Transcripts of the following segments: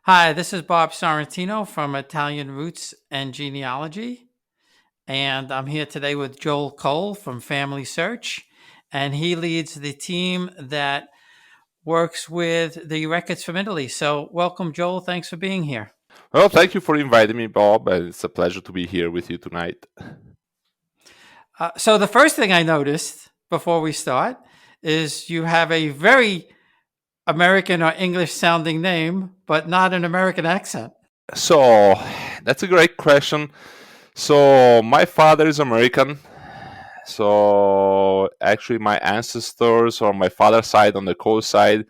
Hi, this is Bob Sorrentino from Italian Roots and Genealogy, and I'm here today with Joel Cole from Family Search, and he leads the team that works with the records from Italy. So, welcome, Joel. Thanks for being here. Well, thank you for inviting me, Bob, and it's a pleasure to be here with you tonight. So, the first thing I noticed before we start is you have a very American or English sounding name, but not an American accent. So, that's a great question. So, my father is American. So, actually, my ancestors on my father's side, on the Cole side,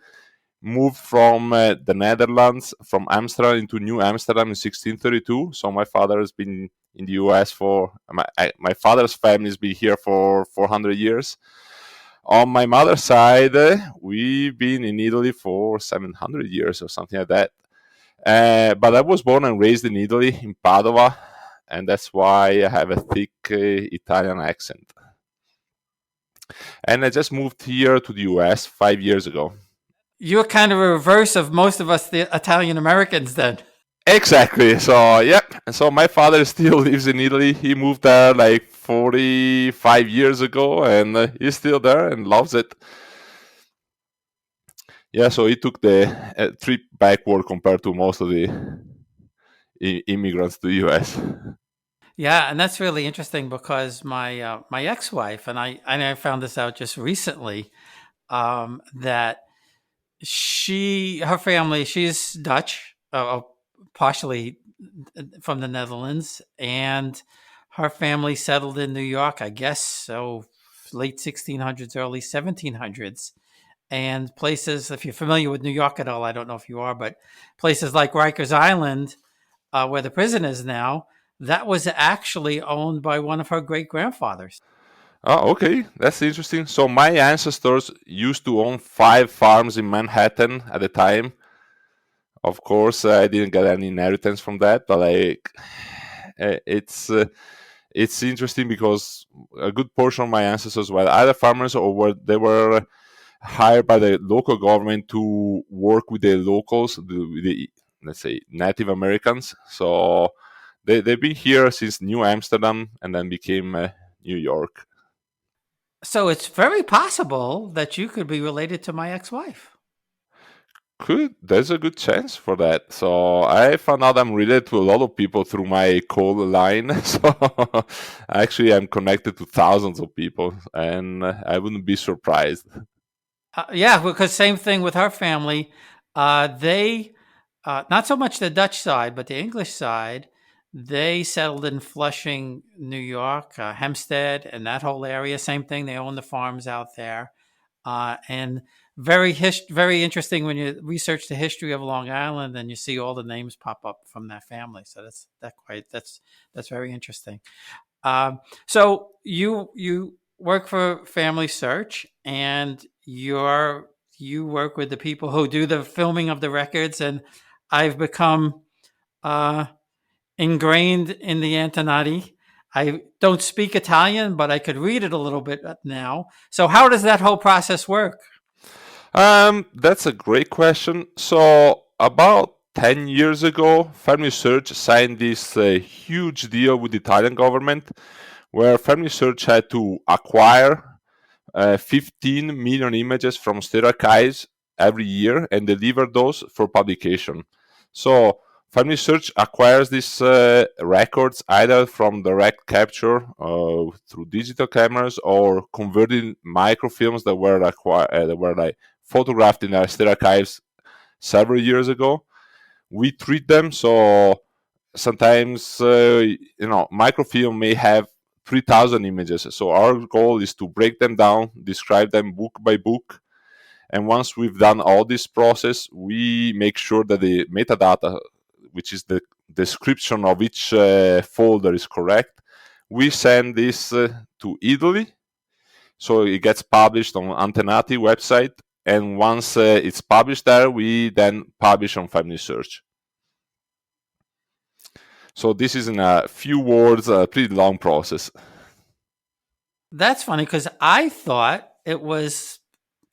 moved from the Netherlands, from Amsterdam into New Amsterdam in 1632. So, my father has been in the US for my father's family has been here for 400 years. On my mother's side, we've been in Italy for 700 years or something like that. But I was born and raised in Italy, in Padua, and that's why I have a thick Italian accent. And I just moved here to the US 5 years ago. You're kind of a reverse of most of us, the Italian Americans, then. Exactly. So, yeah. And so my father still lives in Italy. He moved there like 45 years ago, and he's still there and loves it. Yeah, so he took the trip backward compared to most of the immigrants to the US. Yeah, and that's really interesting because my ex-wife and I found this out just recently, that her family, she's Dutch, partially from the Netherlands, and her family settled in New York, I guess, so late 1600s, early 1700s. And places, if you're familiar with New York at all, I don't know if you are, but places like Rikers Island, where the prison is now, that was actually owned by one of her great grandfathers. Oh, okay, that's interesting. So my ancestors used to own 5 farms in Manhattan at the time. Of course, I didn't get any inheritance from that, but like, eh, it's interesting because a good portion of my ancestors were either farmers or they were hired by the local government to work with the locals, the let's say Native Americans. So they've been here since New Amsterdam and then became New York. So it's very possible that you could be related to my ex-wife. Could there's a good chance for that. So I found out I'm related to a lot of people through my call line. So actually, I'm connected to thousands of people, and I wouldn't be surprised. Yeah, because same thing with her family. They, not so much the Dutch side, but the English side, they settled in Flushing, New York, Hempstead, and that whole area. Same thing. They own the farms out there, and very interesting when you research the history of Long Island and you see all the names pop up from that family. So that's very interesting. So you work for Family Search, and you work with the people who do the filming of the records, and I've become uh, ingrained in the Antonati. I don't speak Italian, but I could read it a little bit now. So how does that whole process work? That's a great question. So about 10 years ago, Family Search signed this huge deal with the Italian government, where Family Search had to acquire 15 million images from state archives every year and deliver those for publication. So Family Search acquires these records either from direct capture through digital cameras or converting microfilms that were like photographed in our state archives several years ago. We treat them so sometimes microfilm may have 3,000 images. So our goal is to break them down, describe them book by book, and once we've done all this process, we make sure that the metadata, which is the description of each folder, is correct. We send this to Italy, so it gets published on Antenati website, and once it's published there, we then publish on Family Search. So this is in a few words, a pretty long process. That's funny because I thought it was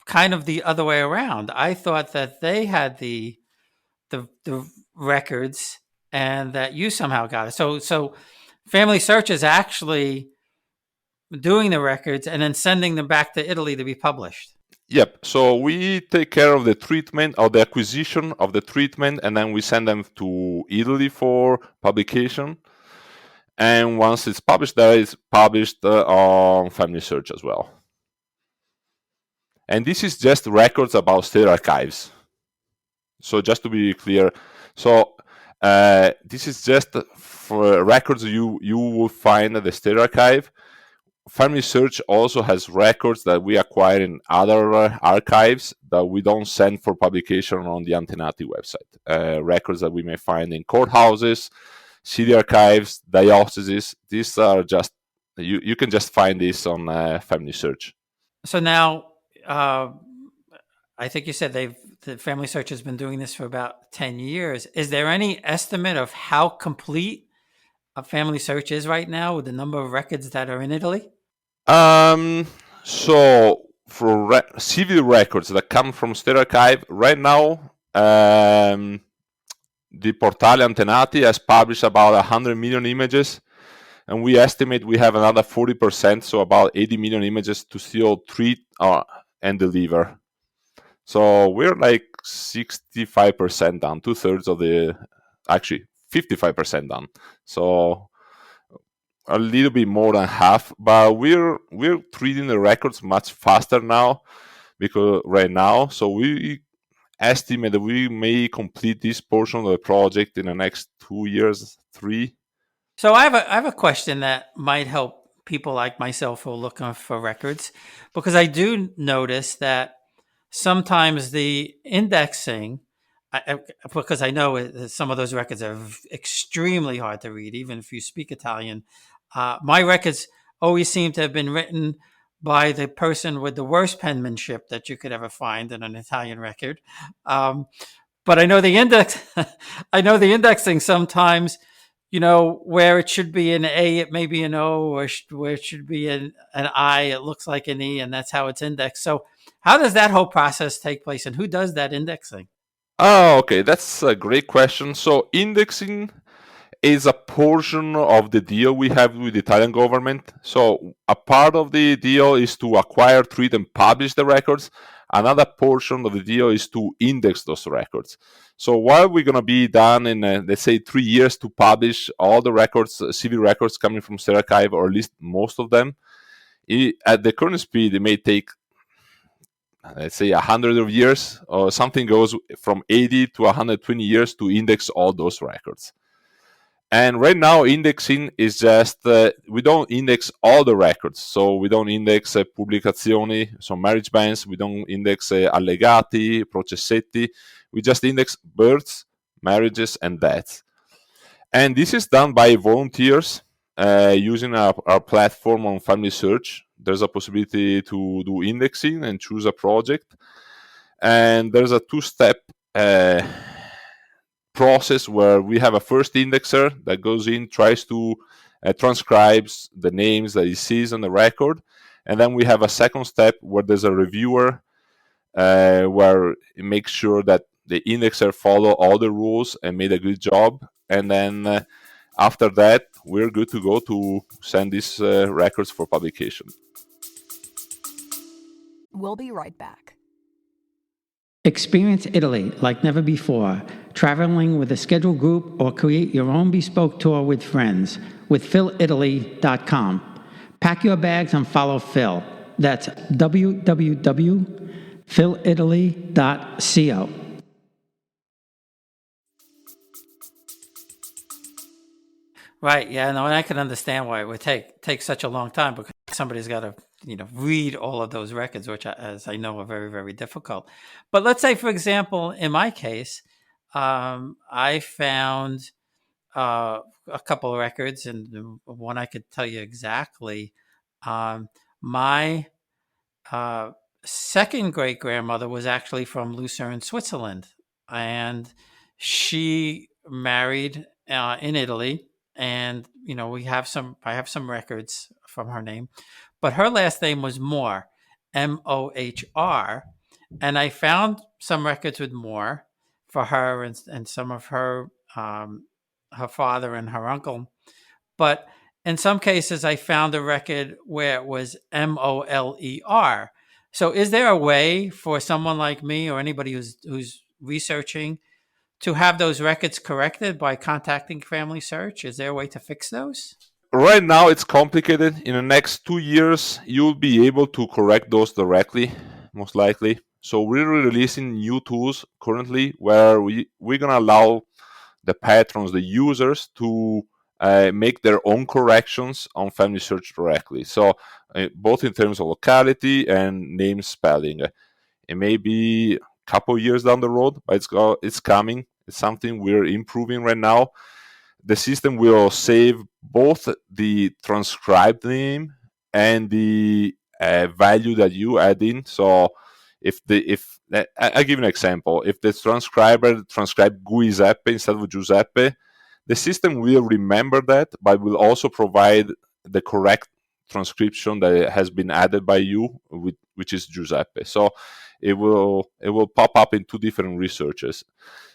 kind of the other way around. I thought that they had the records and that you somehow got it. So Family Search is actually doing the records and then sending them back to Italy to be published. Yep. So we take care of the treatment or the acquisition of the treatment, and then we send them to Italy for publication. And once it's published, that is published on Family Search as well. And this is just records about state archives. So just to be clear, so this is just for records you will find at the state archive. Family Search also has records that we acquire in other archives that we don't send for publication on the Antenati website. Records that we may find in courthouses, city archives, dioceses. These are just you can just find this on Family Search. So now, I think you said the Family Search has been doing this for about 10 years. Is there any estimate of how complete a Family Search is right now with the number of records that are in Italy? So for civil records that come from state archive, right now, the Portale Antenati has published about 100 million images, and we estimate we have another 40%, so about 80 million images to still treat and deliver. So we're like 65% done, 2/3 of the, actually 55% done. So a little bit more than half, but we're treating the records much faster now because right now. So we estimate that we may complete this portion of the project in the next 2 years, 3. So I have a question that might help people like myself who are looking for records, because I do notice that sometimes the indexing, because I know some of those records are extremely hard to read, even if you speak Italian. My records always seem to have been written by the person with the worst penmanship that you could ever find in an Italian record. But I know the index. I know the indexing sometimes. Where it should be an A, it may be an O, or where it should be an I, it looks like an E, and that's how it's indexed. So, how does that whole process take place, and who does that indexing? Oh, okay, that's a great question. So indexing is a portion of the deal we have with the Italian government. So a part of the deal is to acquire, treat, and publish the records. Another portion of the deal is to index those records. So while we're going to be done in, let's say, 3 years to publish all the records, civil records coming from State Archive, or at least most of them, at the current speed, it may take, let's say, 100 of years, or something goes from 80 to 120 years to index all those records. And right now, indexing is just, we don't index all the records. So we don't index pubblicazioni, so marriage bans. We don't index allegati, processetti. We just index births, marriages, and deaths. And this is done by volunteers using our platform on Family Search. There's a possibility to do indexing and choose a project. And there's a two-step process where we have a first indexer that goes in, tries to transcribes the names that he sees on the record, and then we have a second step where there's a reviewer where it makes sure that the indexer follow all the rules and made a good job, and then after that we're good to go to send these records for publication. We'll be right back. Experience Italy like never before, traveling with a scheduled group or create your own bespoke tour with friends with philitaly.com. Pack your bags and follow Phil. That's www.philitaly.co. Right. Yeah. No, and I can understand why it would take such a long time, because somebody's got to read all of those records, which, as I know, are very, very difficult. But let's say, for example, in my case, I found a couple of records, and one I could tell you exactly. My second great grandmother was actually from Lucerne, Switzerland, and she married in Italy. And I have some records from her name, but her last name was Mohr, Mohr, and I found some records with Mohr for her and some of her father and her uncle. But in some cases, I found a record where it was Moler. So, is there a way for someone like me or anybody who's researching to have those records corrected by contacting Family Search? Is there a way to fix those? Right now, it's complicated. In the next 2 years, you'll be able to correct those directly, most likely. So we're releasing new tools currently where we're gonna allow the patrons, the users, to make their own corrections on Family Search directly. So both in terms of locality and name spelling. It may be a couple years down the road, but it's coming. It's something we're improving right now. The system will save both the transcribed name and the value that you add in. So if I give an example, if the transcriber transcribed Giuseppe instead of Giuseppe, the system will remember that, but will also provide the correct transcription that has been added by you, which is Giuseppe. So it will pop up in two different researches.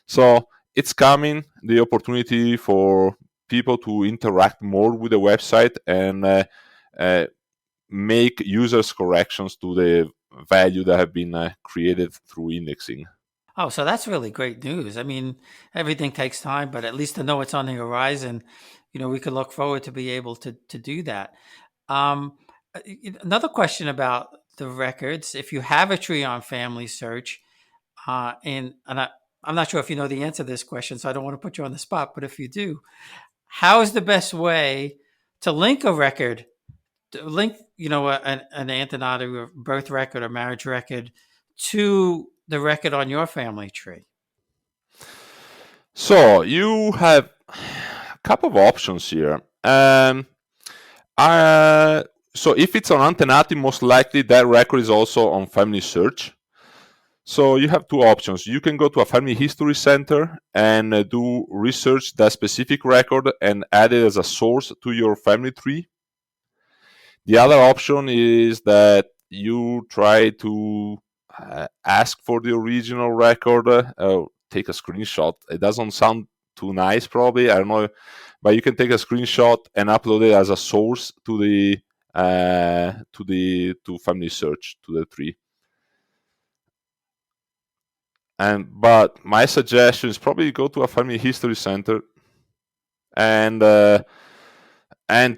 So it's coming, the opportunity for people to interact more with the website and make users corrections to the value that have been created through indexing. Oh, so that's really great news. I mean, everything takes time, but at least to know it's on the horizon, we could look forward to be able to do that. Um, Another question about the records: if you have a tree on Family Search, I'm not sure if you know the answer to this question, so I don't want to put you on the spot. But if you do, how is the best way to link a record, to link an Antonati or birth record or marriage record to the record on your family tree? So you have a couple of options here. So if it's on Antenati, most likely that record is also on Family Search. So you have two options. You can go to a Family History Center and do research that specific record and add it as a source to your family tree. The other option is that you try to ask for the original record, take a screenshot. It doesn't sound too nice, probably. I don't know, but you can take a screenshot and upload it as a source to to Family Search, to the tree. But my suggestion is probably go to a Family History Center and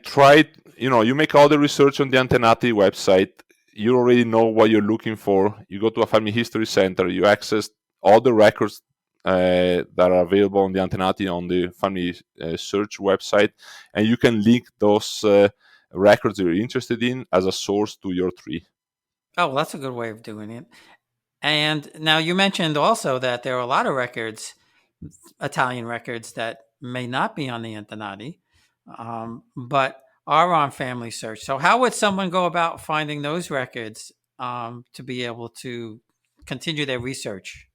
try. You make all the research on the Antenati website. You already know what you're looking for. You go to a Family History Center. You access all the records that are available on the Antenati on the Family Search website, and you can link those records you're interested in as a source to your tree. Oh, well, that's a good way of doing it. And now you mentioned also that there are a lot of records, Italian records, that may not be on the Antonati, but are on Family Search. So how would someone go about finding those records to be able to continue their research?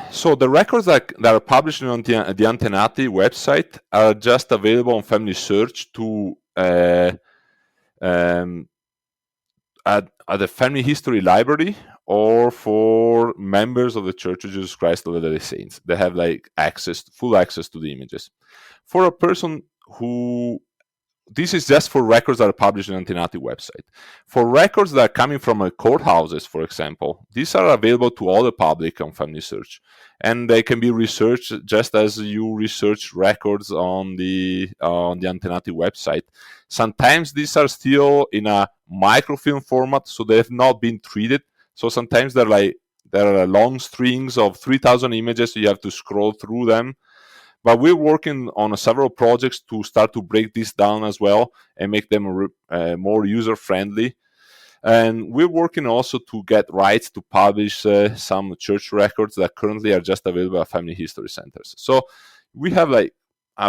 So the records that are published on the Antenati website are just available on Family Search to at the Family History Library, or for members of the Church of Jesus Christ of Latter-day Saints. They have full access to the images. For a person this is just for records that are published on the Antenati website. For records that are coming from courthouses, for example, these are available to all the public on Family Search, and they can be researched just as you research records on the Antenati website. Sometimes these are still in a microfilm format, so they have not been treated. So sometimes there are long strings of 3,000 images, so you have to scroll through them. But we're working on several projects to start to break this down as well and make them more user-friendly. And we're working also to get rights to publish some church records that currently are just available at Family History Centers. So we have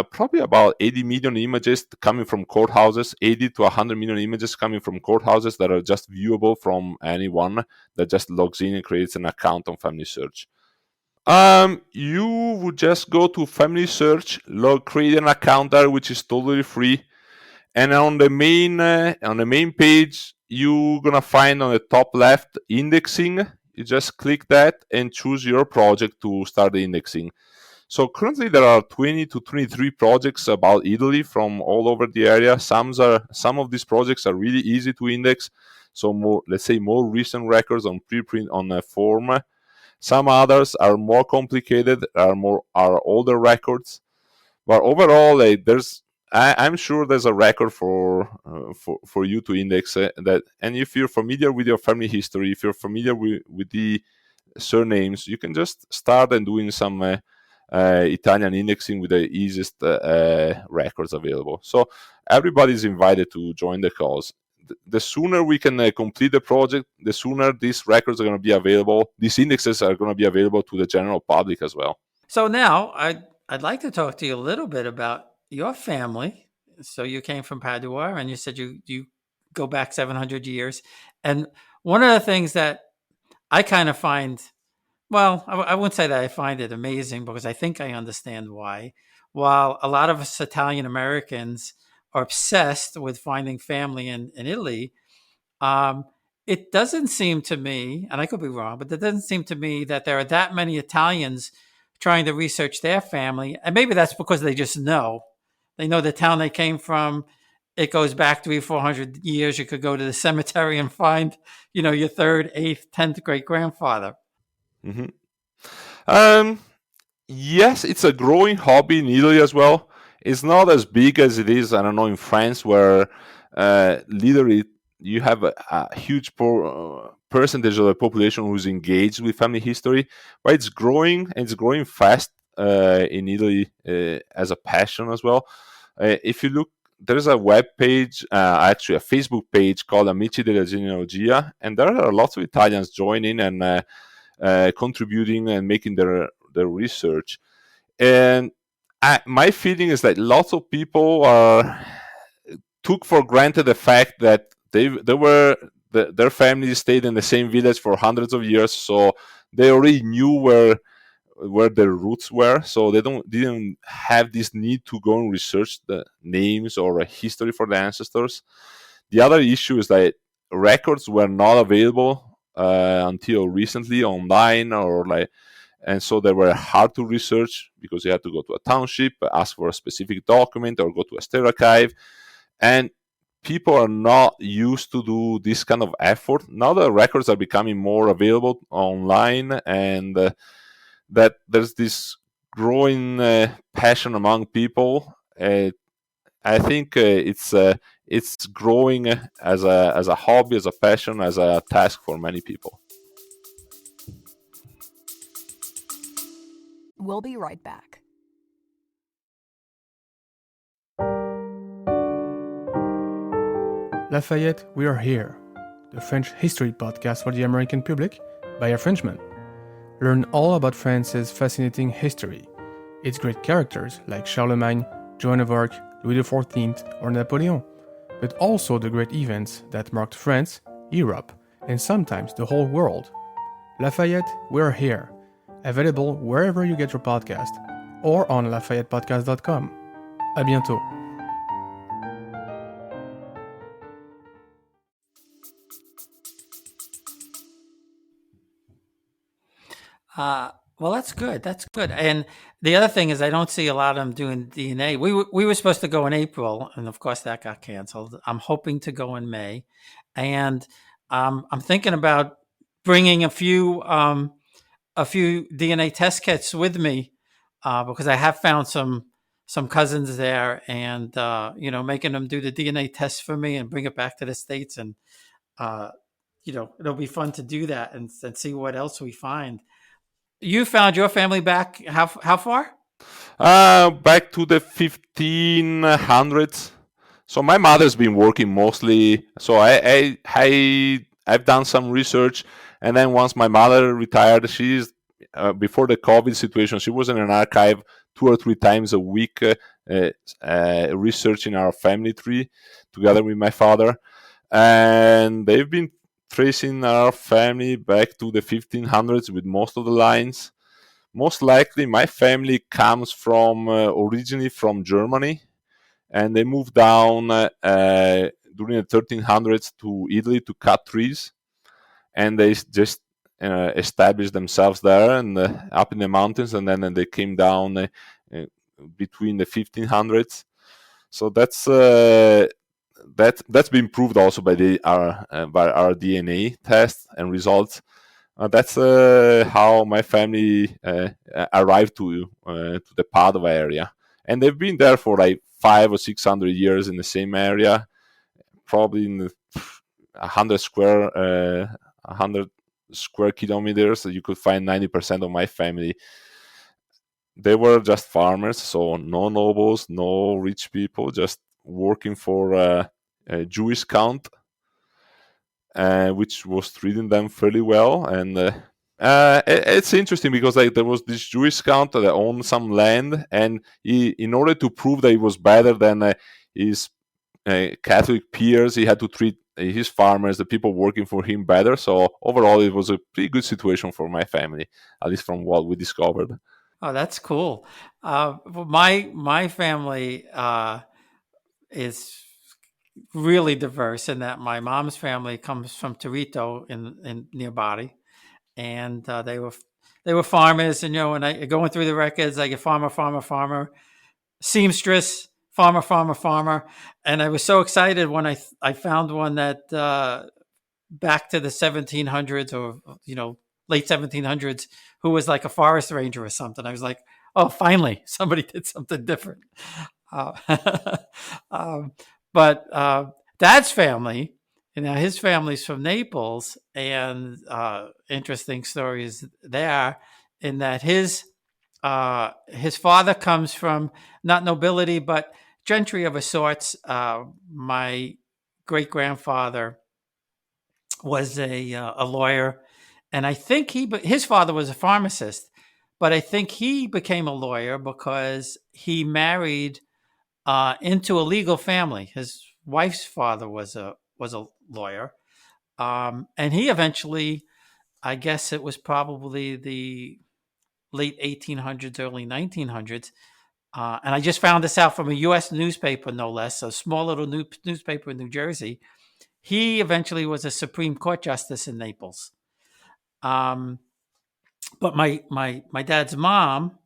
probably about 80 million images coming from courthouses, 80 to 100 million images coming from courthouses that are just viewable from anyone that just logs in and creates an account on Family Search. You would just go to Family Search, create an account there, which is totally free, and on the main page, you're gonna find on the top left indexing. You just click that and choose your project to start the indexing. So currently there are 20 to 23 projects about Italy from all over the area. Some of these projects are really easy to index. So more, let's say, more recent records on preprint on a form. Some others are more complicated, are older records. But overall, I'm sure there's a record for you to index that. And if you're familiar with your family history, if you're familiar with the surnames, you can just start and doing some Italian indexing with the easiest records available. So everybody's invited to join the cause. The sooner we can complete the project, the sooner these records are going to be available. These indexes are going to be available to the general public as well. So now I'd like to talk to you a little bit about your family. So you came from Padua, and you said you go back 700 years. And one of the things that I kind of find, well, I wouldn't say that I find it amazing, because I think I understand why. While a lot of us Italian Americans are obsessed with finding family in Italy, um, it doesn't seem to me, and I could be wrong, but it doesn't seem to me that there are that many Italians trying to research their family. And maybe that's because they just know. They know the town they came from. It goes back 300-400 years. You could go to the cemetery and find, your third, eighth, 10th great grandfather. hmm Yes, it's a growing hobby in Italy as well. It's not as big as it is, I don't know, in France, where literally you have a huge percentage of the population who's engaged with family history. But it's growing, and it's growing fast in Italy as a passion as well. If you look, there's a web page, actually a Facebook page called Amici della Genealogia, and there are lots of Italians joining and contributing and making their research. And my feeling is that lots of people took for granted the fact that their families stayed in the same village for hundreds of years, so they already knew where their roots were, so they didn't have this need to go and research the names or a history for the ancestors. The other issue is that records were not available until recently online, and so they were hard to research because you had to go to a township, ask for a specific document, or go to a state archive. And people are not used to do this kind of effort. Now the records are becoming more available online, and that there's this growing passion among people. I think it's growing as a hobby, as a passion, as a task for many people. We'll be right back. Lafayette, we are here. The French history podcast for the American public by a Frenchman. Learn all about France's fascinating history, its great characters like Charlemagne, Joan of Arc, Louis XIV, or Napoleon, but also the great events that marked France, Europe, and sometimes the whole world. Lafayette, we are here. Available wherever you get your podcast or on LafayettePodcast.com. À bientôt. Well, that's good. That's good. And the other thing is, I don't see a lot of them doing DNA. We were supposed to go in April, and of course that got canceled. I'm hoping to go in May, and I'm thinking about bringing a few DNA test kits with me, because I have found some cousins there, and making them do the DNA test for me and bring it back to the States, and it'll be fun to do that and see what else we find. You found your family back how far? Back to the 1500s. So my mother's been working mostly. So I've done some research, and then once my mother retired, she's before the COVID situation, she was in an archive 2 or 3 times a week, researching our family tree together with my father, and they've been tracing our family back to the 1500s with most of the lines. Most likely, my family comes from originally from Germany, and they moved down during the 1300s to Italy to cut trees, and they just established themselves there and up in the mountains, and then they came down between the 1500s. So that's been proved also by our DNA test and results. That's how my family arrived to the Padova area, and they've been there for like 500 or 600 years in the same area, probably in 100 square kilometers. You could find 90% of my family. They were just farmers, so no nobles, no rich people, just working for a Jewish count, which was treating them fairly well. And it's interesting because like there was this Jewish count that owned some land, and in order to prove that he was better than his Catholic peers, he had to treat his farmers, the people working for him, better. So overall, it was a pretty good situation for my family, at least from what we discovered. Oh, that's cool. My family is really diverse in that my mom's family comes from Torito in near Bari, and they were farmers. And when I going through the records, I get farmer, farmer, farmer, seamstress, farmer, farmer, farmer, and I was so excited when I found one that back to the 1700s or late 1700s, who was like a forest ranger or something. I was like, oh, finally somebody did something different. Uh, um, but Dad's family, his family's from Naples, and interesting stories there, in that his father comes from not nobility but gentry of a sorts. My great grandfather was a lawyer, and I think his father was a pharmacist, but I think he became a lawyer because he married into a legal family. His wife's father was a lawyer, and he eventually, I guess it was probably the late 1800s, early 1900s. And I just found this out from a U.S. newspaper, no less, a small little newspaper in New Jersey. He eventually was a Supreme Court justice in Naples. But my dad's mom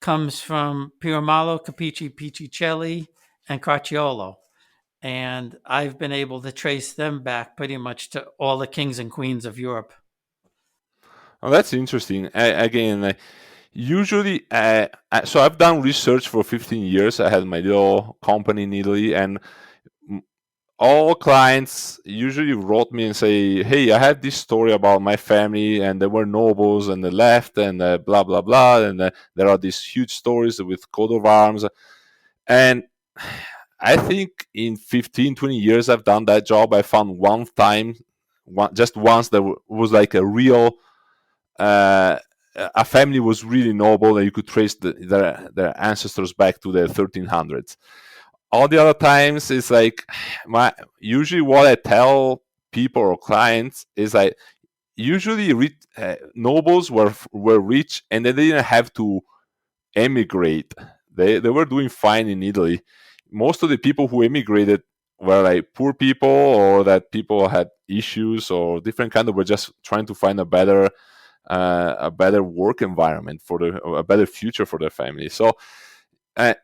comes from Piramalo, Capici, Picicelli, and Carciolo. And I've been able to trace them back pretty much to all the kings and queens of Europe. Oh, that's interesting. Again, usually, so I've done research for 15 years. I had my little company in Italy, and all clients usually wrote me and say, "Hey, I have this story about my family, and they were nobles, and they left, and blah blah blah, and there are these huge stories with coat of arms." And I think in 15, 20 years I've done that job, I found just once, there was like a real a family was really noble, and you could trace their ancestors back to the 1300s. All the other times it's like usually what I tell people or clients is like, usually nobles were rich, and they didn't have to emigrate. They were doing fine in Italy. Most of the people who emigrated were like poor people, or that people had issues or different kind of, were just trying to find a better work environment a better future for their family. So uh,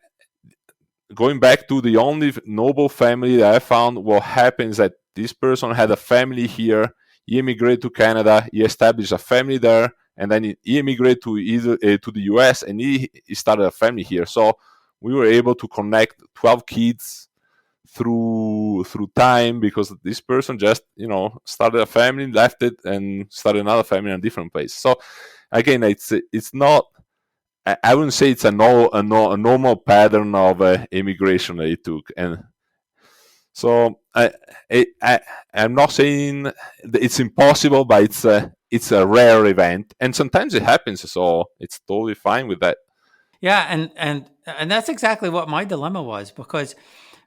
going back to the only noble family that I found, what happens that this person had a family here, he immigrated to Canada, he established a family there, and then he immigrated to the US, and he started a family here. So we were able to connect 12 kids through time, because this person just started a family, left it, and started another family in a different place. So again, it's not, I wouldn't say it's a normal pattern of immigration that it took. And so I'm not saying that it's impossible, but it's a rare event, and sometimes it happens. So it's totally fine with that. Yeah, and that's exactly what my dilemma was, because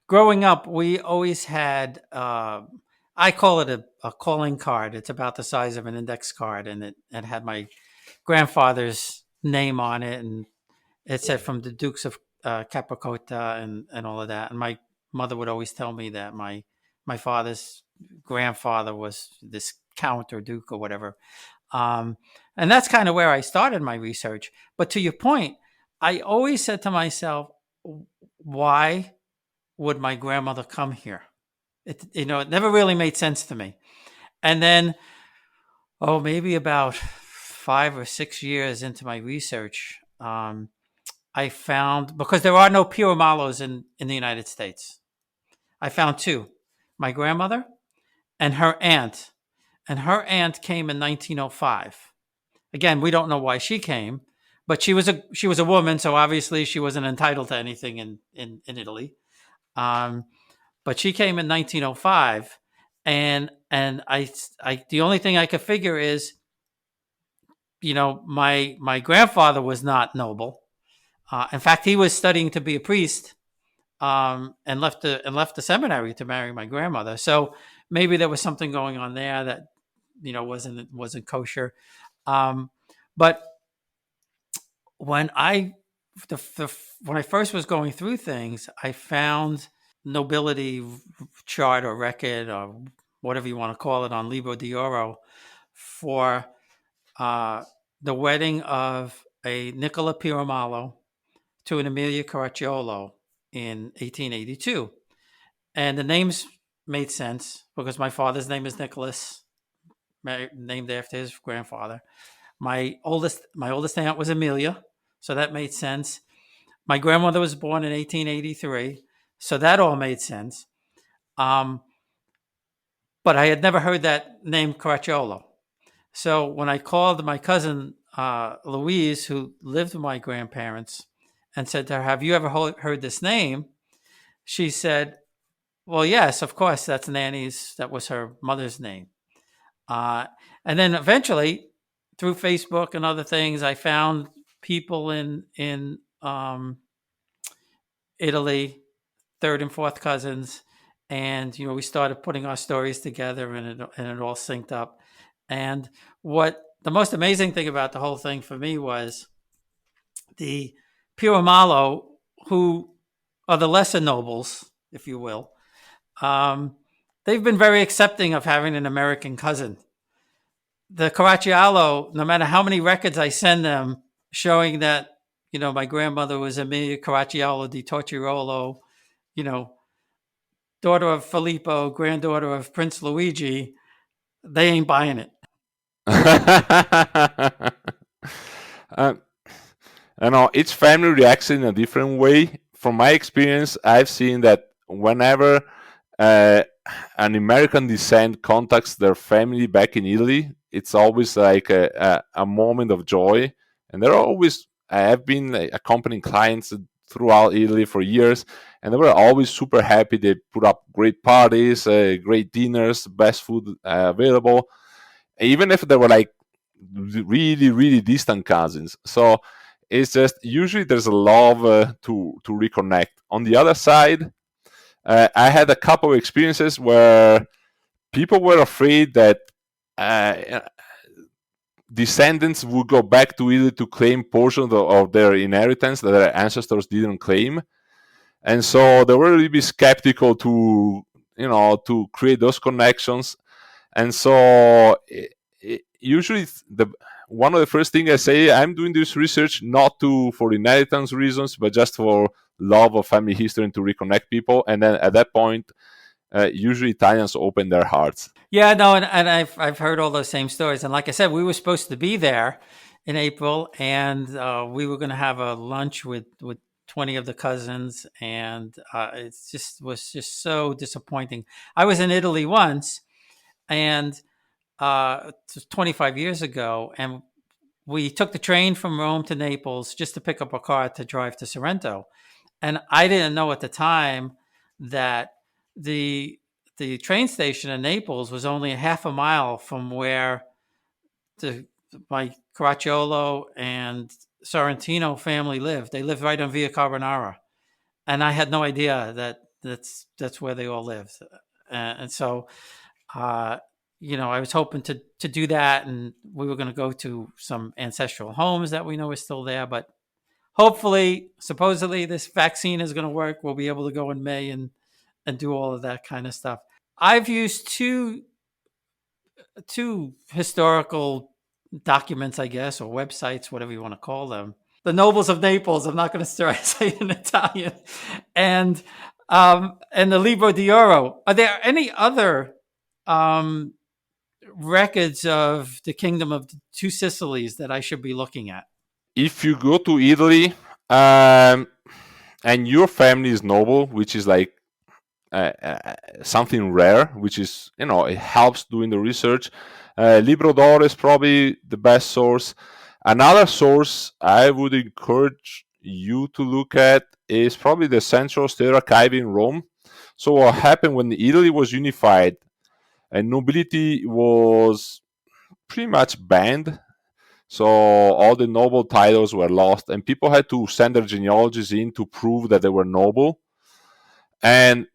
growing up, we always had, I call it a calling card. It's about the size of an index card, and it had my grandfather's name on it, and it said from the Dukes of Capricota and all of that. And my mother would always tell me that my father's grandfather was this count or duke or whatever. And that's kind of where I started my research. But to your point, I always said to myself, why would my grandmother come here? It never really made sense to me. And then, maybe about 5 or 6 years into my research, I found, because there are no Piromalos in the United States, I found two: my grandmother and her aunt. And her aunt came in 1905. Again, we don't know why she came, but she was a woman, so obviously she wasn't entitled to anything in Italy. Um, but she came in 1905, and I the only thing I could figure is, my grandfather was not noble. In fact, he was studying to be a priest, and left the seminary to marry my grandmother. So maybe there was something going on there that wasn't kosher. Um, but when I when I first was going through things, I found nobility chart or record or whatever you want to call it on Libro di Oro for the wedding of a Nicola Piramalo to an Emilia Caracciolo in 1882. And the names made sense because my father's name is Nicholas, named after his grandfather. My oldest aunt was Amelia, so that made sense. My grandmother was born in 1883, so that all made sense. Um, but I had never heard that name Caracciolo. So when I called my cousin Louise, who lived with my grandparents, and said to her, "Have you ever heard this name?" She said, "Well, yes, of course. That was her mother's name." Uh, and then eventually, through Facebook and other things, I found people in Italy, third and fourth cousins, and we started putting our stories together, and it all synced up. And what the most amazing thing about the whole thing for me was the Piramalo, who are the lesser nobles, if you will. They've been very accepting of having an American cousin. The Caracciolo, no matter how many records I send them showing that, my grandmother was Emilia Caracciolo di Torciolo, you know, daughter of Filippo, granddaughter of Prince Luigi, they ain't buying it. um, I know each family reacts in a different way. From my experience, I've seen that whenever uh, an American descent contacts their family back in Italy, it's always like a moment of joy. And I have been accompanying clients throughout Italy for years, and they were always super happy. They put up great parties, great dinners, best food available, even if they were like really, really distant cousins. So it's just usually there's a love to reconnect. On the other side, I had a couple of experiences where people were afraid that uh, descendants would go back to Italy to claim portions of their inheritance that their ancestors didn't claim, and so they were really skeptical to create those connections. And so usually the one of the first things I say, I'm doing this research not for inheritance reasons, but just for love of family history and to reconnect people. And then at that point, usually Italians open their hearts. Yeah, no, and I've heard all those same stories. And like I said, we were supposed to be there in April, and we were going to have a lunch with 20 of the cousins, and it was just so disappointing. I was in Italy once, and it was 25 years ago, and we took the train from Rome to Naples just to pick up a car to drive to Sorrento. And I didn't know at the time that the train station in Naples was only a half a mile from where my Caracciolo and Sorrentino family lived. They lived right on Via Carbonara, and I had no idea that that's where they all lived. And so, I was hoping to do that, and we were going to go to some ancestral homes that we know are still there. But hopefully, supposedly, this vaccine is going to work. We'll be able to go in May and do all of that kind of stuff. I've used two historical documents, I guess, or websites, whatever you want to call them. The nobles of Naples. I'm not going to say it in Italian, and the Libro di Oro. Are there any other um, records of the Kingdom of the Two Sicilies that I should be looking at? If you go to Italy, and your family is noble, which is like something rare, which is, it helps doing the research. Libro d'Oro is probably the best source. Another source I would encourage you to look at is probably the Central State Archive in Rome. So what happened when Italy was unified and nobility was pretty much banned, so all the noble titles were lost and people had to send their genealogies in to prove that they were noble. And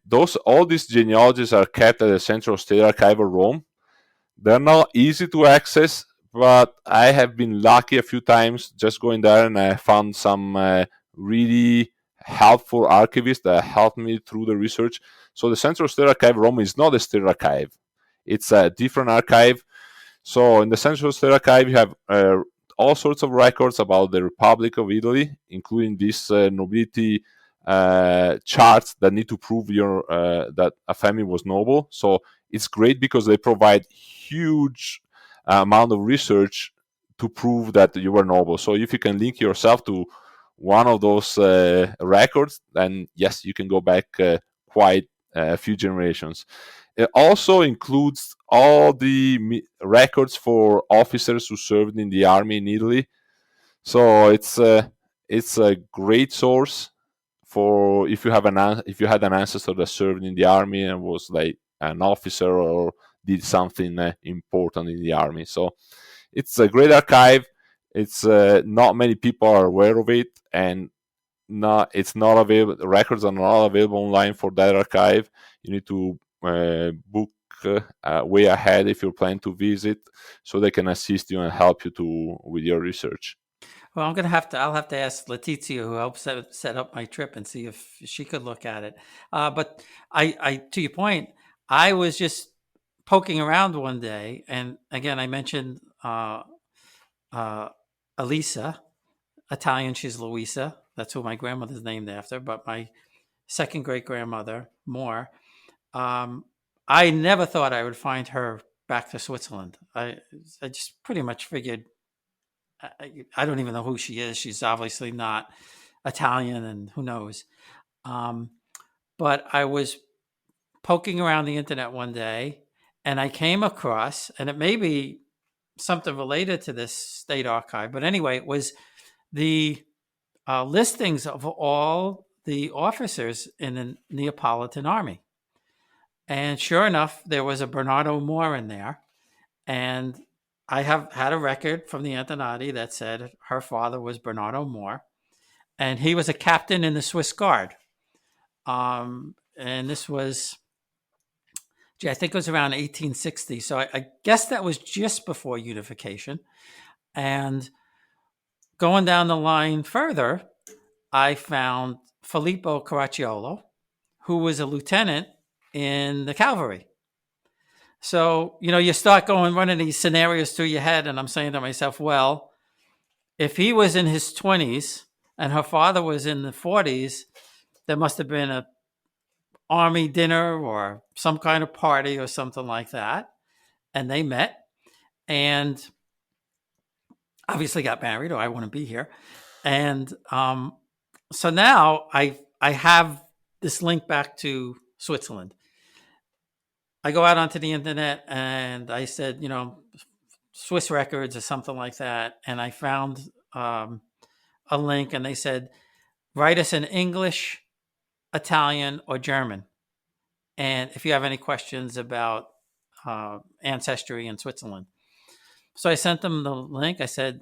all these genealogies are kept at the Central State Archive of Rome. They're not easy to access, but I have been lucky a few times just going there, and I found some really helpful archivists that helped me through the research. So the Central State Archive of Rome is not a state archive; it's a different archive. So in the Central State Archive, you have all sorts of records about the Republic of Italy, including these nobility charts that need to prove that a family was noble. So it's great because they provide huge amount of research to prove that you were noble. So if you can link yourself to one of those records, then yes, you can go back quite a few generations. It also includes all the records for officers who served in the army in Italy. So it's a great source for if you had an ancestor that served in the army and was like an officer or did something important in the army. So it's a great archive. It's not many people are aware of it, and it's not available. The records are not available online for that archive. You need to book way ahead if you're planning to visit, so they can assist you and help you with your research. Well, I'll have to ask Letizia, who helped set up my trip, and see if she could look at it. But to your point, I was just poking around one day, and again, I mentioned Elisa, Italian. She's Louisa. That's who my grandmother's named after. But my second great grandmother, more. I never thought I would find her back to Switzerland. I just pretty much figured. I don't even know who she is. She's obviously not Italian, and who knows. But I was poking around the internet one day, and I came across, and it may be something related to this state archive, but anyway, it was the listings of all the officers in the Neapolitan army. And sure enough, there was a Bernardo Moore in there. And I have had a record from the Antonati that said her father was Bernardo Moore, and he was a captain in the Swiss Guard. And this was, I think it was around 1860. So I guess that was just before unification. And going down the line further, I found Filippo Caracciolo, who was a lieutenant in the cavalry. So, you start running these scenarios through your head, and I'm saying to myself, well, if he was in his 20s and her father was in the 40s, there must have been a army dinner or some kind of party or something like that. And they met and obviously got married, or I wouldn't be here. And so now I have this link back to Switzerland. I go out onto the internet and I said, Swiss records or something like that. And I found a link, and they said, write us in English, Italian, or German. And if you have any questions about ancestry in Switzerland. So I sent them the link. I said,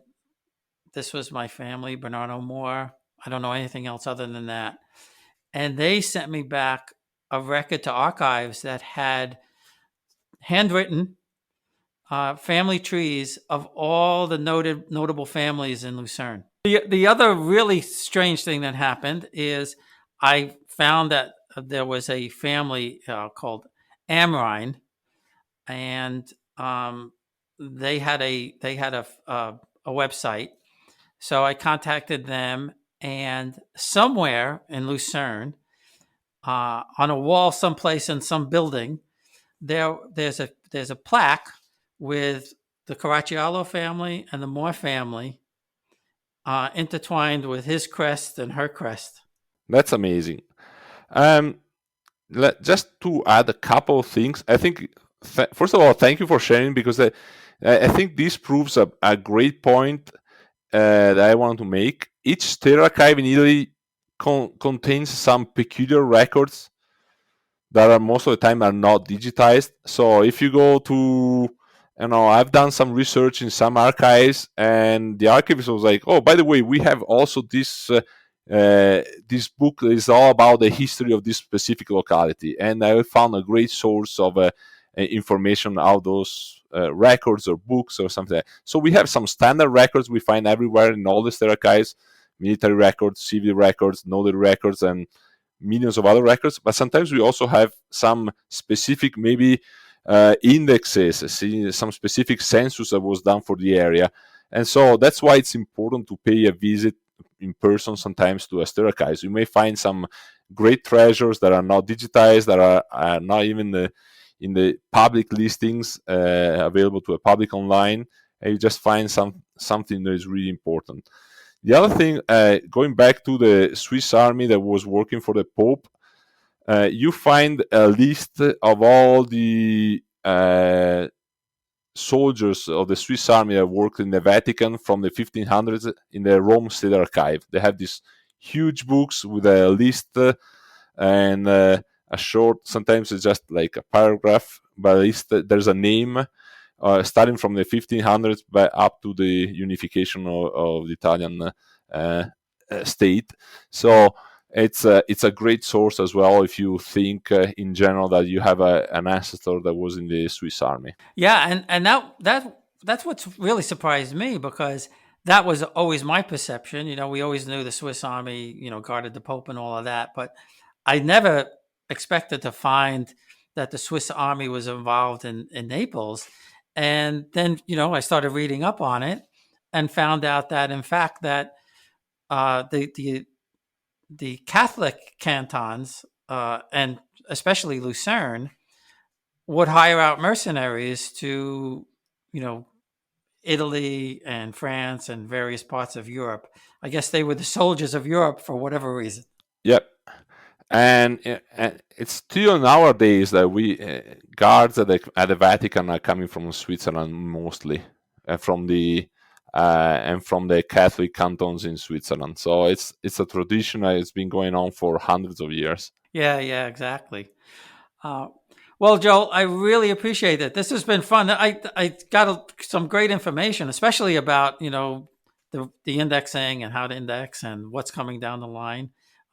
this was my family, Bernardo Moore. I don't know anything else other than that. And they sent me back a record to archives that had handwritten family trees of all the notable families in Lucerne. The other really strange thing that happened is I found that there was a family called Amrine, and they had a website. So I contacted them, and somewhere in Lucerne, on a wall, someplace in some building, there's a plaque with the Caracciolo family and the Moore family intertwined with his crest and her crest. That's amazing. Um, just to add a couple of things, I think, first of all, thank you for sharing, because I think this proves a great point that I want to make. Each state archive in Italy contains some peculiar records that are most of the time are not digitized. So if you go to, I've done some research in some archives, and the archivist was like, "Oh, by the way, we have also this book that is all about the history of this specific locality," and I found a great source of information out those records or books or something like that. So we have some standard records we find everywhere in all the state archives: military records, civil records, notary records, and millions of other records. But sometimes we also have some specific, maybe indexes, some specific census that was done for the area. And so that's why it's important to pay a visit in person sometimes to a state archives. You may find some great treasures that are not digitized, that are not even in the public listings available to a public online, and you just find something that is really important. The other thing, going back to the Swiss Army that was working for the Pope, you find a list of all the soldiers of the Swiss Army that worked in the Vatican from the 1500s in the Rome State Archive. They have these huge books with a list and a short, sometimes it's just like a paragraph, but at least there's a name starting from the 1500s up to the unification of the Italian state. So it's a great source as well if you think in general that you have an ancestor that was in the Swiss Army. Yeah, and that's what's really surprised me, because that was always my perception. We always knew the Swiss Army, guarded the Pope and all of that, but I never expected to find that the Swiss Army was involved in Naples. And then, I started reading up on it and found out that, in fact, that the Catholic cantons, and especially Lucerne, would hire out mercenaries to, Italy and France and various parts of Europe. I guess they were the soldiers of Europe for whatever reason. Yep. And it's still nowadays that we guards at the Vatican are coming from Switzerland mostly, from the Catholic cantons in Switzerland. So it's a tradition that has been going on for hundreds of years. Yeah, exactly. Well, Joel, I really appreciate it. This has been fun. I got some great information, especially about the indexing and how to index and what's coming down the line.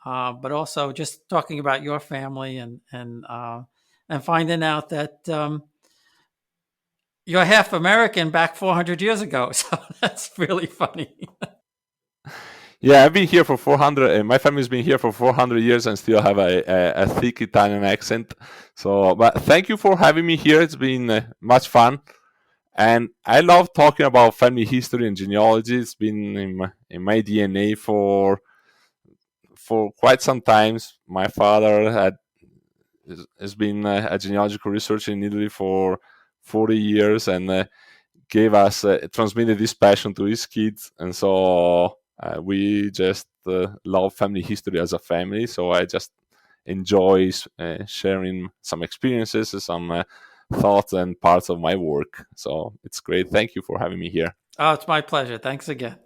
But also just talking about your family and finding out that you're half American back 400 years ago. So that's really funny. Yeah, I've been here for 400. My family's been here for 400 years and still have a thick Italian accent. So, but thank you for having me here. It's been much fun. And I love talking about family history and genealogy. It's been in my DNA for quite some time. My father has been a genealogical researcher in Italy for 40 years and transmitted this passion to his kids. And so we just love family history as a family. So I just enjoy sharing some experiences, some thoughts and parts of my work. So it's great. Thank you for having me here. Oh, it's my pleasure. Thanks again.